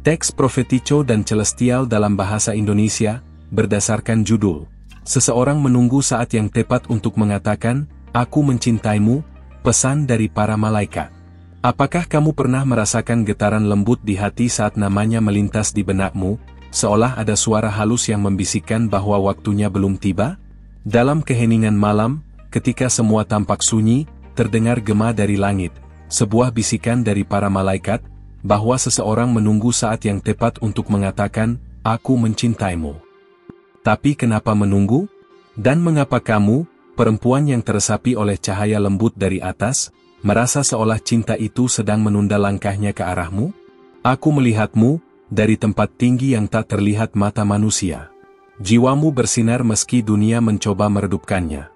Teks Profetico dan Celestial dalam bahasa Indonesia, berdasarkan judul, Seseorang menunggu saat yang tepat untuk mengatakan, Aku mencintaimu, pesan dari para malaikat. Apakah kamu pernah merasakan getaran lembut di hati saat namanya melintas di benakmu, seolah ada suara halus yang membisikkan bahwa waktunya belum tiba? Dalam keheningan malam, ketika semua tampak sunyi, terdengar gema dari langit, sebuah bisikan dari para malaikat, bahwa seseorang menunggu saat yang tepat untuk mengatakan, Aku mencintaimu. Tapi kenapa menunggu? Dan mengapa kamu, perempuan yang teresapi oleh cahaya lembut dari atas, merasa seolah cinta itu sedang menunda langkahnya ke arahmu? Aku melihatmu, dari tempat tinggi yang tak terlihat mata manusia. Jiwamu bersinar meski dunia mencoba meredupkannya.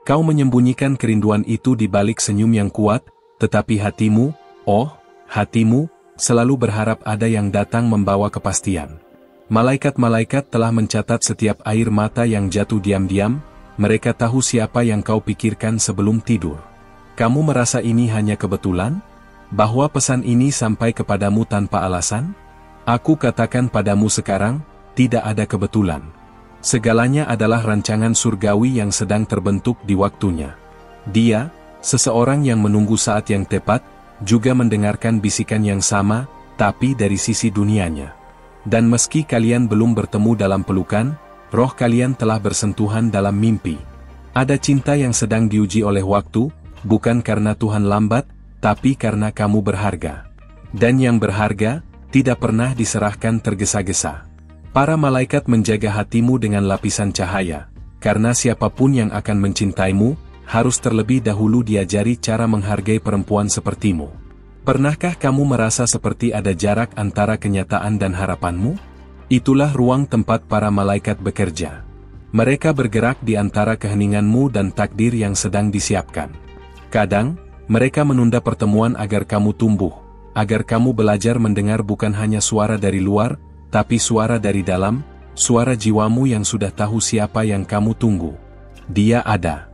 Kau menyembunyikan kerinduan itu di balik senyum yang kuat, tetapi hatimu, oh, hatimu, selalu berharap ada yang datang membawa kepastian. Malaikat-malaikat telah mencatat setiap air mata yang jatuh diam-diam, mereka tahu siapa yang kau pikirkan sebelum tidur. Kamu merasa ini hanya kebetulan? Bahwa pesan ini sampai kepadamu tanpa alasan? Aku katakan padamu sekarang, tidak ada kebetulan. Segalanya adalah rancangan surgawi yang sedang terbentuk di waktunya. Dia, seseorang yang menunggu saat yang tepat, juga mendengarkan bisikan yang sama, tapi dari sisi dunianya. Dan meski kalian belum bertemu dalam pelukan, roh kalian telah bersentuhan dalam mimpi. Ada cinta yang sedang diuji oleh waktu, bukan karena Tuhan lambat, tapi karena kamu berharga. Dan yang berharga, tidak pernah diserahkan tergesa-gesa. Para malaikat menjaga hatimu dengan lapisan cahaya, karena siapapun yang akan mencintaimu, harus terlebih dahulu diajari cara menghargai perempuan sepertimu. Pernahkah kamu merasa seperti ada jarak antara kenyataan dan harapanmu? Itulah ruang tempat para malaikat bekerja. Mereka bergerak di antara keheninganmu dan takdir yang sedang disiapkan. Kadang, mereka menunda pertemuan agar kamu tumbuh, agar kamu belajar mendengar bukan hanya suara dari luar, tapi suara dari dalam, suara jiwamu yang sudah tahu siapa yang kamu tunggu. Dia ada.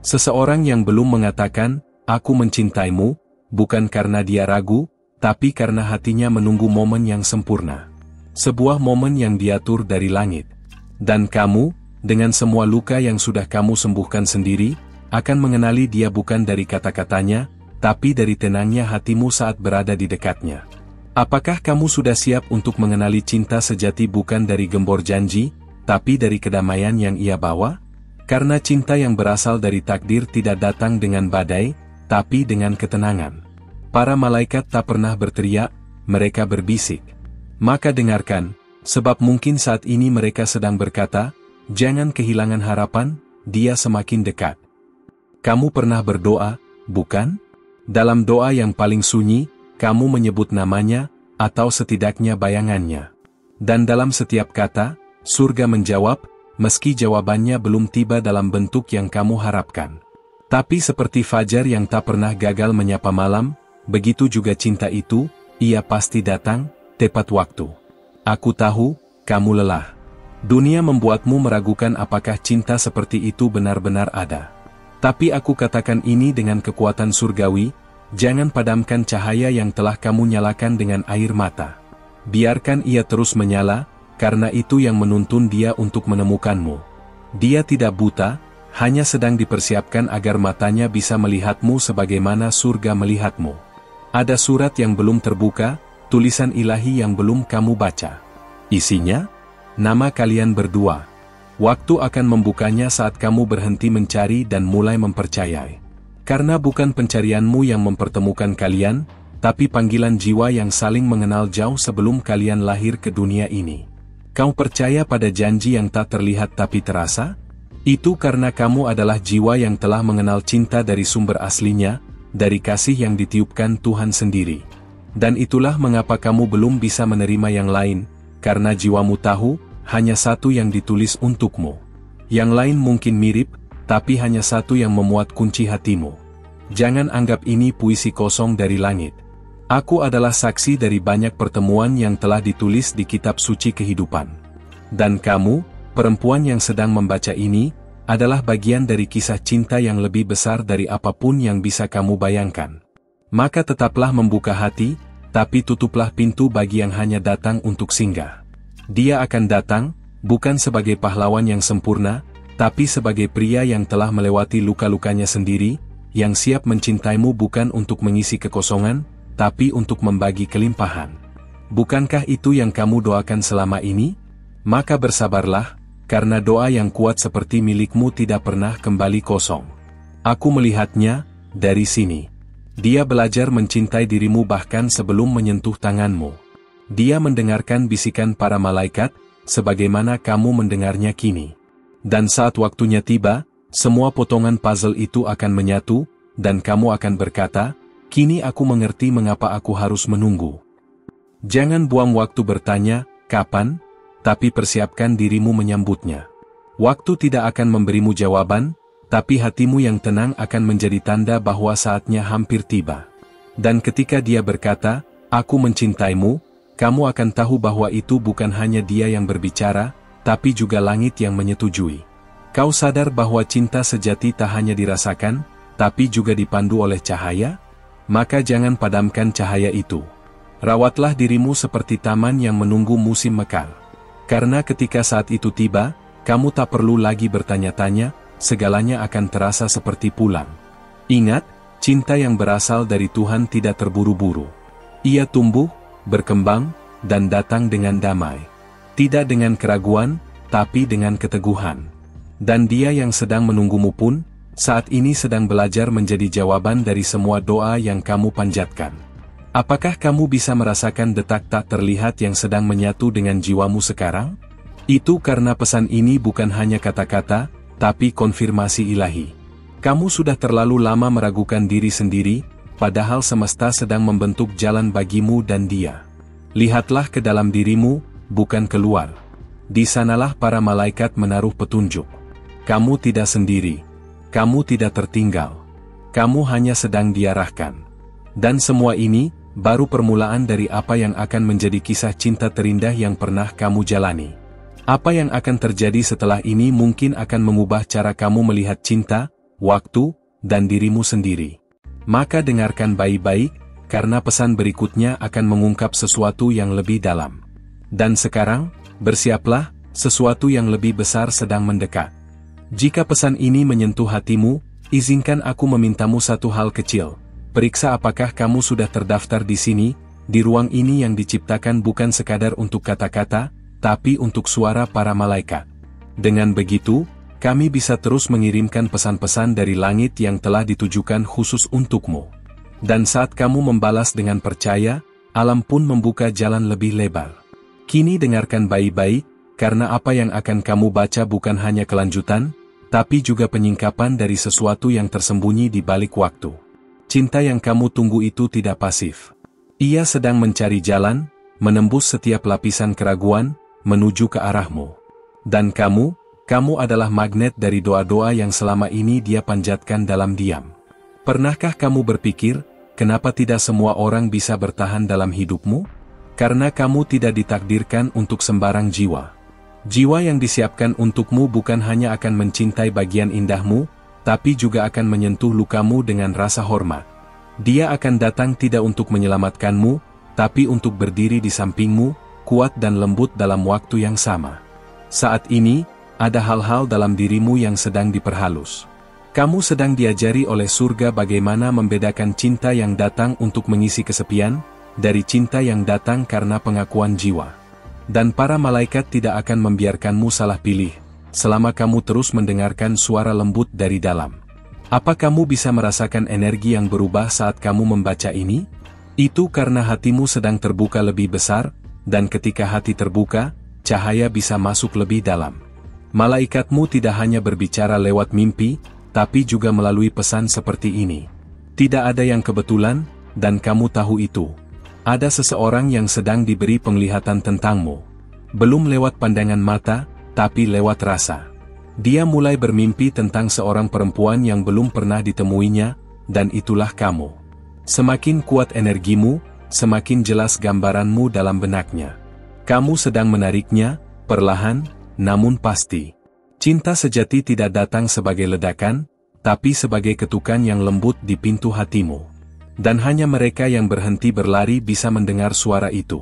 Seseorang yang belum mengatakan, Aku mencintaimu, bukan karena dia ragu, tapi karena hatinya menunggu momen yang sempurna. Sebuah momen yang diatur dari langit. Dan kamu, dengan semua luka yang sudah kamu sembuhkan sendiri, akan mengenali dia bukan dari kata-katanya, tapi dari tenangnya hatimu saat berada di dekatnya. Apakah kamu sudah siap untuk mengenali cinta sejati bukan dari gembor janji, tapi dari kedamaian yang ia bawa? Karena cinta yang berasal dari takdir tidak datang dengan badai, tapi dengan ketenangan. Para malaikat tak pernah berteriak, mereka berbisik. Maka dengarkan, sebab mungkin saat ini mereka sedang berkata, jangan kehilangan harapan, dia semakin dekat. Kamu pernah berdoa, bukan? Dalam doa yang paling sunyi, kamu menyebut namanya, atau setidaknya bayangannya. Dan dalam setiap kata, surga menjawab, meski jawabannya belum tiba dalam bentuk yang kamu harapkan. Tapi seperti fajar yang tak pernah gagal menyapa malam, begitu juga cinta itu, ia pasti datang, tepat waktu. Aku tahu, kamu lelah. Dunia membuatmu meragukan apakah cinta seperti itu benar-benar ada. Tapi aku katakan ini dengan kekuatan surgawi, jangan padamkan cahaya yang telah kamu nyalakan dengan air mata. Biarkan ia terus menyala, karena itu yang menuntun dia untuk menemukanmu. Dia tidak buta, hanya sedang dipersiapkan agar matanya bisa melihatmu sebagaimana surga melihatmu. Ada surat yang belum terbuka, tulisan ilahi yang belum kamu baca. Isinya? Nama kalian berdua. Waktu akan membukanya saat kamu berhenti mencari dan mulai mempercayai. Karena bukan pencarianmu yang mempertemukan kalian, tapi panggilan jiwa yang saling mengenal jauh sebelum kalian lahir ke dunia ini. Kau percaya pada janji yang tak terlihat tapi terasa? Itu karena kamu adalah jiwa yang telah mengenal cinta dari sumber aslinya, dari kasih yang ditiupkan Tuhan sendiri. Dan itulah mengapa kamu belum bisa menerima yang lain, karena jiwamu tahu, hanya satu yang ditulis untukmu. Yang lain mungkin mirip, tapi hanya satu yang memuat kunci hatimu. Jangan anggap ini puisi kosong dari langit. Aku adalah saksi dari banyak pertemuan yang telah ditulis di kitab suci kehidupan. Dan kamu, perempuan yang sedang membaca ini, adalah bagian dari kisah cinta yang lebih besar dari apapun yang bisa kamu bayangkan. Maka tetaplah membuka hati, tapi tutuplah pintu bagi yang hanya datang untuk singgah. Dia akan datang, bukan sebagai pahlawan yang sempurna, tapi sebagai pria yang telah melewati luka-lukanya sendiri, yang siap mencintaimu bukan untuk mengisi kekosongan, tapi untuk membagi kelimpahan. Bukankah itu yang kamu doakan selama ini? Maka bersabarlah, karena doa yang kuat seperti milikmu tidak pernah kembali kosong. Aku melihatnya dari sini. Dia belajar mencintai dirimu bahkan sebelum menyentuh tanganmu. Dia mendengarkan bisikan para malaikat, sebagaimana kamu mendengarnya kini. Dan saat waktunya tiba, semua potongan puzzle itu akan menyatu, dan kamu akan berkata, "Kini aku mengerti mengapa aku harus menunggu." Jangan buang waktu bertanya, "Kapan?" tapi persiapkan dirimu menyambutnya. Waktu tidak akan memberimu jawaban, tapi hatimu yang tenang akan menjadi tanda bahwa saatnya hampir tiba. Dan ketika dia berkata, "Aku mencintaimu," kamu akan tahu bahwa itu bukan hanya dia yang berbicara, tapi juga langit yang menyetujui. Kau sadar bahwa cinta sejati tak hanya dirasakan, tapi juga dipandu oleh cahaya? Maka jangan padamkan cahaya itu. Rawatlah dirimu seperti taman yang menunggu musim mekar. Karena ketika saat itu tiba, kamu tak perlu lagi bertanya-tanya, segalanya akan terasa seperti pulang. Ingat, cinta yang berasal dari Tuhan tidak terburu-buru. Ia tumbuh, berkembang, dan datang dengan damai. Tidak dengan keraguan, tapi dengan keteguhan. Dan dia yang sedang menunggumu pun, saat ini sedang belajar menjadi jawaban dari semua doa yang kamu panjatkan. Apakah kamu bisa merasakan detak tak terlihat yang sedang menyatu dengan jiwamu sekarang? Itu karena pesan ini bukan hanya kata-kata, tapi konfirmasi ilahi. Kamu sudah terlalu lama meragukan diri sendiri, padahal semesta sedang membentuk jalan bagimu dan dia. Lihatlah ke dalam dirimu, bukan keluar. Di sanalah para malaikat menaruh petunjuk. Kamu tidak sendiri. Kamu tidak tertinggal. Kamu hanya sedang diarahkan. Dan semua ini, baru permulaan dari apa yang akan menjadi kisah cinta terindah yang pernah kamu jalani. Apa yang akan terjadi setelah ini mungkin akan mengubah cara kamu melihat cinta, waktu, dan dirimu sendiri. Maka dengarkan baik-baik, karena pesan berikutnya akan mengungkap sesuatu yang lebih dalam. Dan sekarang, bersiaplah, sesuatu yang lebih besar sedang mendekat. Jika pesan ini menyentuh hatimu, izinkan aku memintamu satu hal kecil. Periksa apakah kamu sudah terdaftar di sini, di ruang ini yang diciptakan bukan sekadar untuk kata-kata, tapi untuk suara para malaikat. Dengan begitu, kami bisa terus mengirimkan pesan-pesan dari langit yang telah ditujukan khusus untukmu. Dan saat kamu membalas dengan percaya, alam pun membuka jalan lebih lebar. Kini dengarkan baik-baik, karena apa yang akan kamu baca bukan hanya kelanjutan, tapi juga penyingkapan dari sesuatu yang tersembunyi di balik waktu. Cinta yang kamu tunggu itu tidak pasif. Ia sedang mencari jalan, menembus setiap lapisan keraguan, menuju ke arahmu. Dan kamu adalah magnet dari doa-doa yang selama ini dia panjatkan dalam diam. Pernahkah kamu berpikir, kenapa tidak semua orang bisa bertahan dalam hidupmu? Karena kamu tidak ditakdirkan untuk sembarang jiwa. Jiwa yang disiapkan untukmu bukan hanya akan mencintai bagian indahmu, tapi juga akan menyentuh lukamu dengan rasa hormat. Dia akan datang tidak untuk menyelamatkanmu, tapi untuk berdiri di sampingmu, kuat dan lembut dalam waktu yang sama. Saat ini, ada hal-hal dalam dirimu yang sedang diperhalus. Kamu sedang diajari oleh surga bagaimana membedakan cinta yang datang untuk mengisi kesepian, dari cinta yang datang karena pengakuan jiwa. Dan para malaikat tidak akan membiarkanmu salah pilih, selama kamu terus mendengarkan suara lembut dari dalam. Apa kamu bisa merasakan energi yang berubah saat kamu membaca ini? Itu karena hatimu sedang terbuka lebih besar, dan ketika hati terbuka, cahaya bisa masuk lebih dalam. Malaikatmu tidak hanya berbicara lewat mimpi, tapi juga melalui pesan seperti ini. Tidak ada yang kebetulan, dan kamu tahu itu. Ada seseorang yang sedang diberi penglihatan tentangmu. Belum lewat pandangan mata, tapi lewat rasa. Dia mulai bermimpi tentang seorang perempuan yang belum pernah ditemuinya, dan itulah kamu. Semakin kuat energimu, semakin jelas gambaranmu dalam benaknya. Kamu sedang menariknya, perlahan, namun pasti. Cinta sejati tidak datang sebagai ledakan, tapi sebagai ketukan yang lembut di pintu hatimu. Dan hanya mereka yang berhenti berlari bisa mendengar suara itu.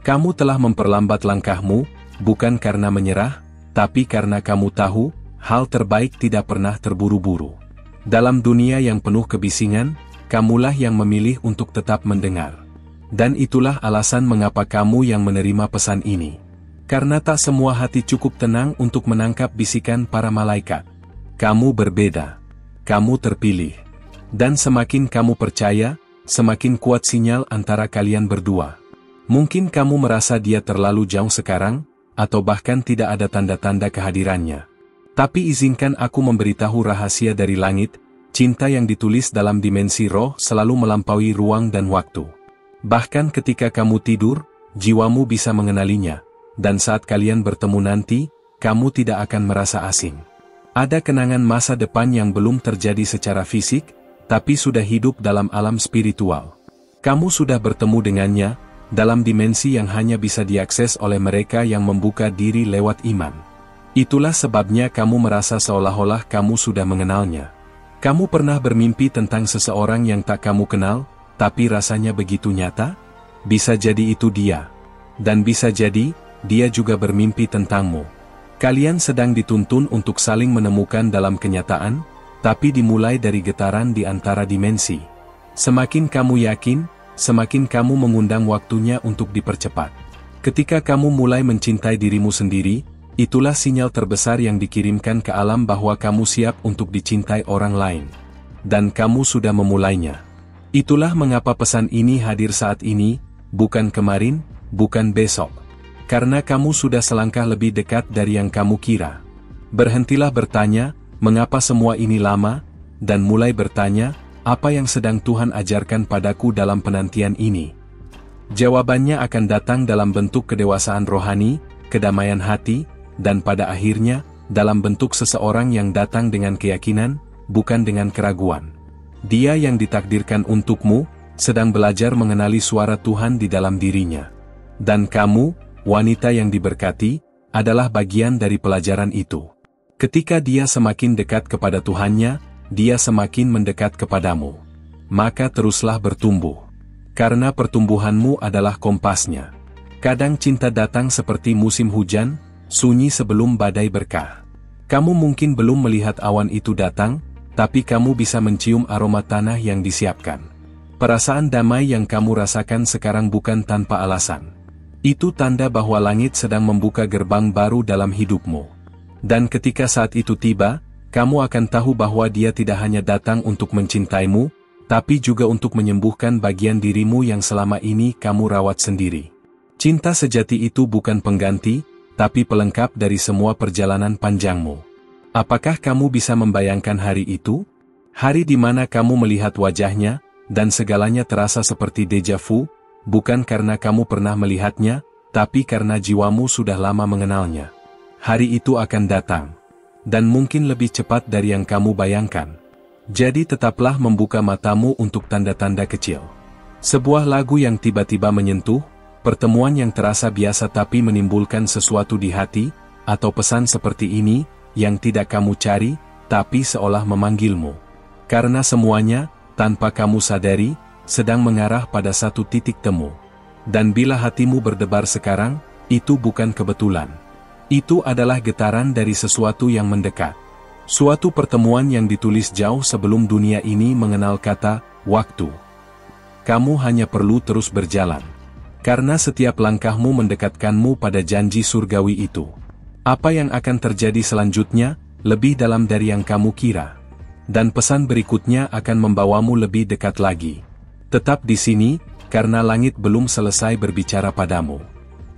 Kamu telah memperlambat langkahmu, bukan karena menyerah, tapi karena kamu tahu, hal terbaik tidak pernah terburu-buru. Dalam dunia yang penuh kebisingan, kamulah yang memilih untuk tetap mendengar. Dan itulah alasan mengapa kamu yang menerima pesan ini. Karena tak semua hati cukup tenang untuk menangkap bisikan para malaikat. Kamu berbeda. Kamu terpilih. Dan semakin kamu percaya, semakin kuat sinyal antara kalian berdua. Mungkin kamu merasa dia terlalu jauh sekarang, atau bahkan tidak ada tanda-tanda kehadirannya. Tapi izinkan aku memberitahu rahasia dari langit, cinta yang ditulis dalam dimensi roh selalu melampaui ruang dan waktu. Bahkan ketika kamu tidur, jiwamu bisa mengenalinya, dan saat kalian bertemu nanti, kamu tidak akan merasa asing. Ada kenangan masa depan yang belum terjadi secara fisik, tapi sudah hidup dalam alam spiritual. Kamu sudah bertemu dengannya, dalam dimensi yang hanya bisa diakses oleh mereka yang membuka diri lewat iman. Itulah sebabnya kamu merasa seolah-olah kamu sudah mengenalnya. Kamu pernah bermimpi tentang seseorang yang tak kamu kenal, tapi rasanya begitu nyata? Bisa jadi itu dia. Dan bisa jadi, dia juga bermimpi tentangmu. Kalian sedang dituntun untuk saling menemukan dalam kenyataan, tapi dimulai dari getaran di antara dimensi. Semakin kamu yakin, semakin kamu mengundang waktunya untuk dipercepat. Ketika kamu mulai mencintai dirimu sendiri, itulah sinyal terbesar yang dikirimkan ke alam bahwa kamu siap untuk dicintai orang lain. Dan kamu sudah memulainya. Itulah mengapa pesan ini hadir saat ini, bukan kemarin, bukan besok. Karena kamu sudah selangkah lebih dekat dari yang kamu kira. Berhentilah bertanya, mengapa semua ini lama, dan mulai bertanya, apa yang sedang Tuhan ajarkan padaku dalam penantian ini? Jawabannya akan datang dalam bentuk kedewasaan rohani, kedamaian hati, dan pada akhirnya, dalam bentuk seseorang yang datang dengan keyakinan, bukan dengan keraguan. Dia yang ditakdirkan untukmu, sedang belajar mengenali suara Tuhan di dalam dirinya. Dan kamu, wanita yang diberkati, adalah bagian dari pelajaran itu. Ketika dia semakin dekat kepada Tuhannya, dia semakin mendekat kepadamu. Maka teruslah bertumbuh. Karena pertumbuhanmu adalah kompasnya. Kadang cinta datang seperti musim hujan, sunyi sebelum badai berkah. Kamu mungkin belum melihat awan itu datang, tapi kamu bisa mencium aroma tanah yang disiapkan. Perasaan damai yang kamu rasakan sekarang bukan tanpa alasan. Itu tanda bahwa langit sedang membuka gerbang baru dalam hidupmu. Dan ketika saat itu tiba, kamu akan tahu bahwa dia tidak hanya datang untuk mencintaimu, tapi juga untuk menyembuhkan bagian dirimu yang selama ini kamu rawat sendiri. Cinta sejati itu bukan pengganti, tapi pelengkap dari semua perjalanan panjangmu. Apakah kamu bisa membayangkan hari itu? Hari di mana kamu melihat wajahnya, dan segalanya terasa seperti deja vu, bukan karena kamu pernah melihatnya, tapi karena jiwamu sudah lama mengenalnya. Hari itu akan datang. Dan mungkin lebih cepat dari yang kamu bayangkan. Jadi tetaplah membuka matamu untuk tanda-tanda kecil. Sebuah lagu yang tiba-tiba menyentuh, pertemuan yang terasa biasa tapi menimbulkan sesuatu di hati, atau pesan seperti ini, yang tidak kamu cari, tapi seolah memanggilmu. Karena semuanya, tanpa kamu sadari, sedang mengarah pada satu titik temu. Dan bila hatimu berdebar sekarang, itu bukan kebetulan. Itu adalah getaran dari sesuatu yang mendekat. Suatu pertemuan yang ditulis jauh sebelum dunia ini mengenal kata, waktu. Kamu hanya perlu terus berjalan. Karena setiap langkahmu mendekatkanmu pada janji surgawi itu. Apa yang akan terjadi selanjutnya, lebih dalam dari yang kamu kira. Dan pesan berikutnya akan membawamu lebih dekat lagi. Tetap di sini, karena langit belum selesai berbicara padamu.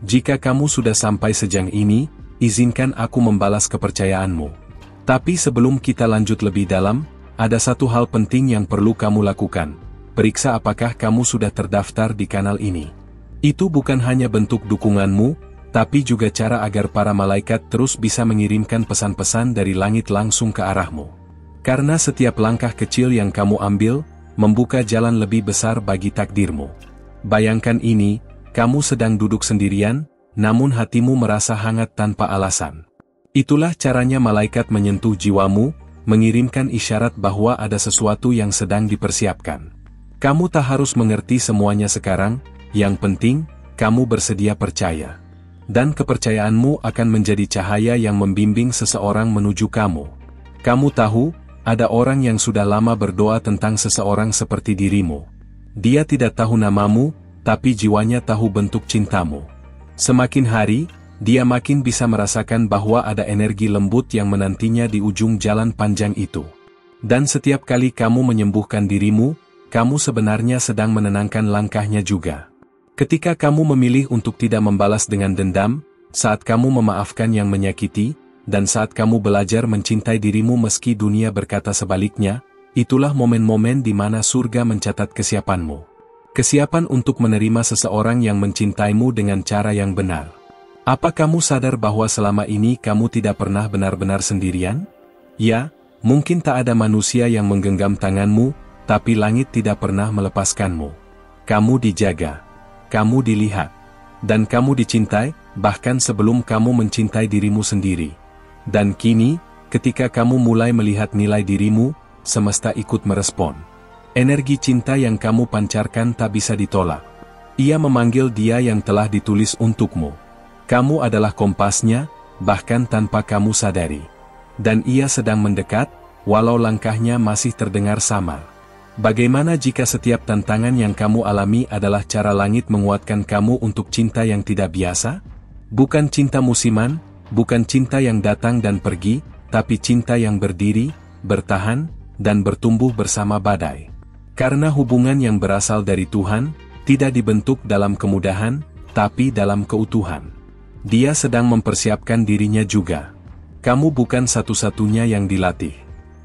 Jika kamu sudah sampai sejauh ini, izinkan aku membalas kepercayaanmu. Tapi sebelum kita lanjut lebih dalam, ada satu hal penting yang perlu kamu lakukan. Periksa apakah kamu sudah terdaftar di kanal ini. Itu bukan hanya bentuk dukunganmu, tapi juga cara agar para malaikat terus bisa mengirimkan pesan-pesan dari langit langsung ke arahmu. Karena setiap langkah kecil yang kamu ambil, membuka jalan lebih besar bagi takdirmu. Bayangkan ini, kamu sedang duduk sendirian, namun hatimu merasa hangat tanpa alasan. Itulah caranya malaikat menyentuh jiwamu, mengirimkan isyarat bahwa ada sesuatu yang sedang dipersiapkan. Kamu tak harus mengerti semuanya sekarang, yang penting, kamu bersedia percaya. Dan kepercayaanmu akan menjadi cahaya yang membimbing seseorang menuju kamu. Kamu tahu, ada orang yang sudah lama berdoa tentang seseorang seperti dirimu. Dia tidak tahu namamu, tapi jiwanya tahu bentuk cintamu. Semakin hari, dia makin bisa merasakan bahwa ada energi lembut yang menantinya di ujung jalan panjang itu. Dan setiap kali kamu menyembuhkan dirimu, kamu sebenarnya sedang menenangkan langkahnya juga. Ketika kamu memilih untuk tidak membalas dengan dendam, saat kamu memaafkan yang menyakiti, dan saat kamu belajar mencintai dirimu meski dunia berkata sebaliknya, itulah momen-momen di mana surga mencatat kesiapanmu. Kesiapan untuk menerima seseorang yang mencintaimu dengan cara yang benar. Apa kamu sadar bahwa selama ini kamu tidak pernah benar-benar sendirian? Ya, mungkin tak ada manusia yang menggenggam tanganmu, tapi langit tidak pernah melepaskanmu. Kamu dijaga. Kamu dilihat, dan kamu dicintai, bahkan sebelum kamu mencintai dirimu sendiri. Dan kini, ketika kamu mulai melihat nilai dirimu, semesta ikut merespon. Energi cinta yang kamu pancarkan tak bisa ditolak. Ia memanggil dia yang telah ditulis untukmu. Kamu adalah kompasnya, bahkan tanpa kamu sadari. Dan ia sedang mendekat, walau langkahnya masih terdengar samar. Bagaimana jika setiap tantangan yang kamu alami adalah cara langit menguatkan kamu untuk cinta yang tidak biasa? Bukan cinta musiman, bukan cinta yang datang dan pergi, tapi cinta yang berdiri, bertahan, dan bertumbuh bersama badai. Karena hubungan yang berasal dari Tuhan, tidak dibentuk dalam kemudahan, tapi dalam keutuhan. Dia sedang mempersiapkan dirinya juga. Kamu bukan satu-satunya yang dilatih.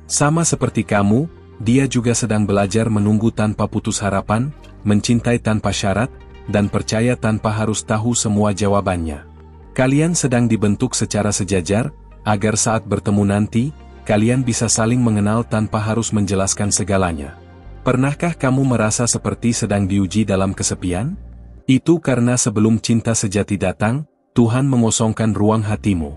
Sama seperti kamu, dia juga sedang belajar menunggu tanpa putus harapan, mencintai tanpa syarat, dan percaya tanpa harus tahu semua jawabannya. Kalian sedang dibentuk secara sejajar, agar saat bertemu nanti, kalian bisa saling mengenal tanpa harus menjelaskan segalanya. Pernahkah kamu merasa seperti sedang diuji dalam kesepian? Itu karena sebelum cinta sejati datang, Tuhan mengosongkan ruang hatimu.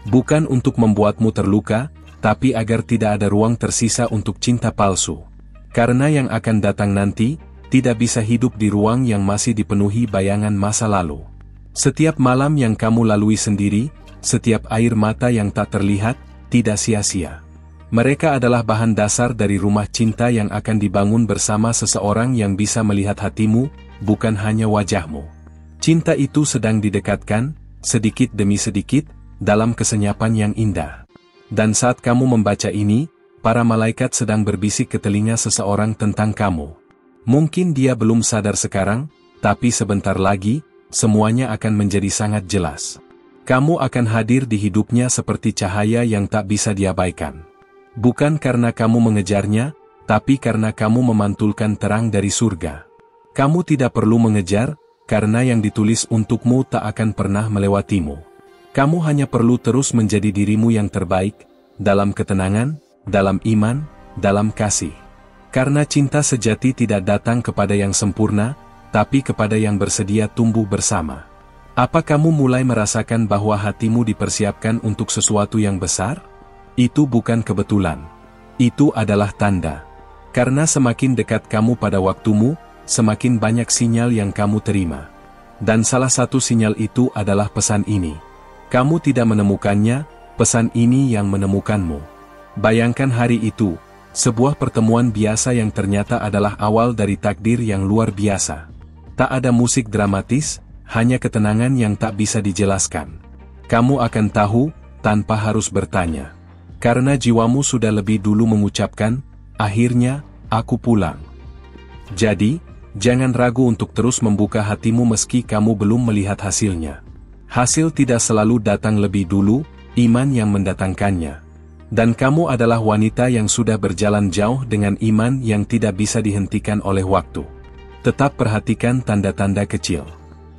Bukan untuk membuatmu terluka, tapi agar tidak ada ruang tersisa untuk cinta palsu. Karena yang akan datang nanti, tidak bisa hidup di ruang yang masih dipenuhi bayangan masa lalu. Setiap malam yang kamu lalui sendiri, setiap air mata yang tak terlihat, tidak sia-sia. Mereka adalah bahan dasar dari rumah cinta yang akan dibangun bersama seseorang yang bisa melihat hatimu, bukan hanya wajahmu. Cinta itu sedang didekatkan, sedikit demi sedikit, dalam kesenyapan yang indah. Dan saat kamu membaca ini, para malaikat sedang berbisik ke telinga seseorang tentang kamu. Mungkin dia belum sadar sekarang, tapi sebentar lagi, semuanya akan menjadi sangat jelas. Kamu akan hadir di hidupnya seperti cahaya yang tak bisa diabaikan. Bukan karena kamu mengejarnya, tapi karena kamu memantulkan terang dari surga. Kamu tidak perlu mengejar, karena yang ditulis untukmu tak akan pernah melewatimu. Kamu hanya perlu terus menjadi dirimu yang terbaik, dalam ketenangan, dalam iman, dalam kasih. Karena cinta sejati tidak datang kepada yang sempurna, tapi kepada yang bersedia tumbuh bersama. Apa kamu mulai merasakan bahwa hatimu dipersiapkan untuk sesuatu yang besar? Itu bukan kebetulan. Itu adalah tanda. Karena semakin dekat kamu pada waktumu, semakin banyak sinyal yang kamu terima. Dan salah satu sinyal itu adalah pesan ini. Kamu tidak menemukannya, pesan ini yang menemukanmu. Bayangkan hari itu, sebuah pertemuan biasa yang ternyata adalah awal dari takdir yang luar biasa. Tak ada musik dramatis, hanya ketenangan yang tak bisa dijelaskan. Kamu akan tahu, tanpa harus bertanya. Karena jiwamu sudah lebih dulu mengucapkan, akhirnya, aku pulang. Jadi, jangan ragu untuk terus membuka hatimu meski kamu belum melihat hasilnya. Hasil tidak selalu datang lebih dulu, iman yang mendatangkannya. Dan kamu adalah wanita yang sudah berjalan jauh dengan iman yang tidak bisa dihentikan oleh waktu. Tetap perhatikan tanda-tanda kecil.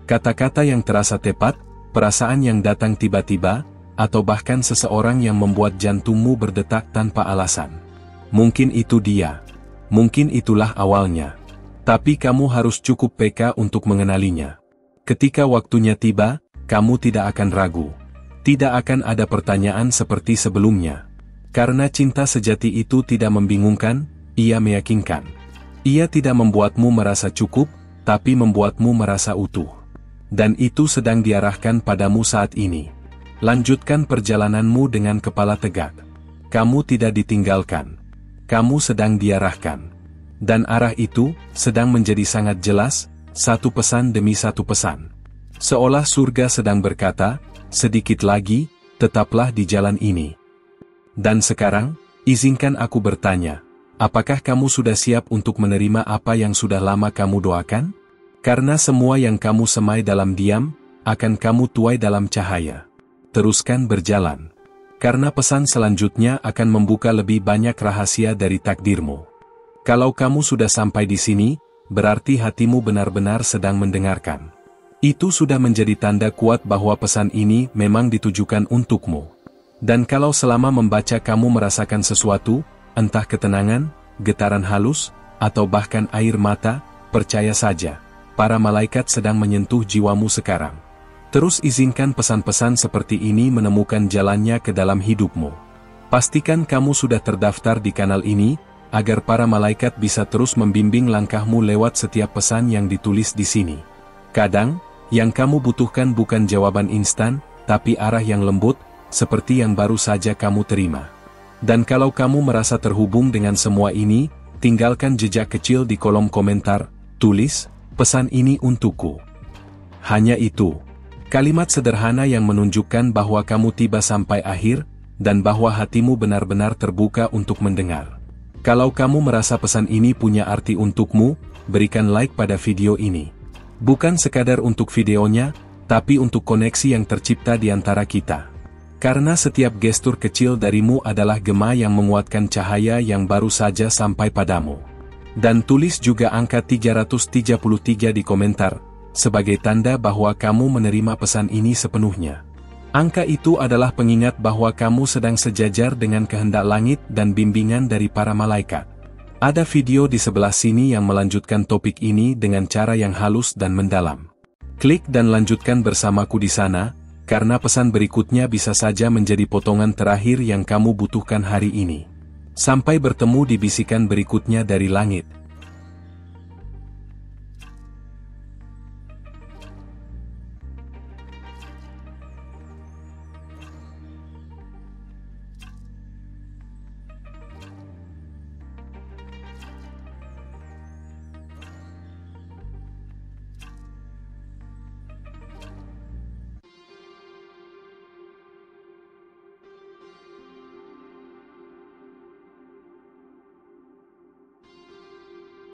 Kata-kata yang terasa tepat, perasaan yang datang tiba-tiba, atau bahkan seseorang yang membuat jantungmu berdetak tanpa alasan. Mungkin itu dia. Mungkin itulah awalnya. Tapi kamu harus cukup peka untuk mengenalinya. Ketika waktunya tiba, kamu tidak akan ragu. Tidak akan ada pertanyaan seperti sebelumnya. Karena cinta sejati itu tidak membingungkan, ia meyakinkan. Ia tidak membuatmu merasa cukup, tapi membuatmu merasa utuh. Dan itu sedang diarahkan padamu saat ini. Lanjutkan perjalananmu dengan kepala tegak. Kamu tidak ditinggalkan. Kamu sedang diarahkan. Dan arah itu sedang menjadi sangat jelas, satu pesan demi satu pesan. Seolah surga sedang berkata, sedikit lagi, tetaplah di jalan ini. Dan sekarang, izinkan aku bertanya, apakah kamu sudah siap untuk menerima apa yang sudah lama kamu doakan? Karena semua yang kamu semai dalam diam, akan kamu tuai dalam cahaya. Teruskan berjalan. Karena pesan selanjutnya akan membuka lebih banyak rahasia dari takdirmu. Kalau kamu sudah sampai di sini, berarti hatimu benar-benar sedang mendengarkan. Itu sudah menjadi tanda kuat bahwa pesan ini memang ditujukan untukmu. Dan kalau selama membaca kamu merasakan sesuatu, entah ketenangan, getaran halus, atau bahkan air mata, percaya saja. Para malaikat sedang menyentuh jiwamu sekarang. Terus izinkan pesan-pesan seperti ini menemukan jalannya ke dalam hidupmu. Pastikan kamu sudah terdaftar di kanal ini, agar para malaikat bisa terus membimbing langkahmu lewat setiap pesan yang ditulis di sini. Kadang, yang kamu butuhkan bukan jawaban instan, tapi arah yang lembut, seperti yang baru saja kamu terima. Dan kalau kamu merasa terhubung dengan semua ini, tinggalkan jejak kecil di kolom komentar, tulis, pesan ini untukku. Hanya itu. Kalimat sederhana yang menunjukkan bahwa kamu tiba sampai akhir, dan bahwa hatimu benar-benar terbuka untuk mendengar. Kalau kamu merasa pesan ini punya arti untukmu, berikan like pada video ini. Bukan sekadar untuk videonya, tapi untuk koneksi yang tercipta di antara kita. Karena setiap gestur kecil darimu adalah gema yang menguatkan cahaya yang baru saja sampai padamu. Dan tulis juga angka 333 di komentar, sebagai tanda bahwa kamu menerima pesan ini sepenuhnya. Angka itu adalah pengingat bahwa kamu sedang sejajar dengan kehendak langit dan bimbingan dari para malaikat. Ada video di sebelah sini yang melanjutkan topik ini dengan cara yang halus dan mendalam. Klik dan lanjutkan bersamaku di sana, karena pesan berikutnya bisa saja menjadi potongan terakhir yang kamu butuhkan hari ini. Sampai bertemu di bisikan berikutnya dari langit.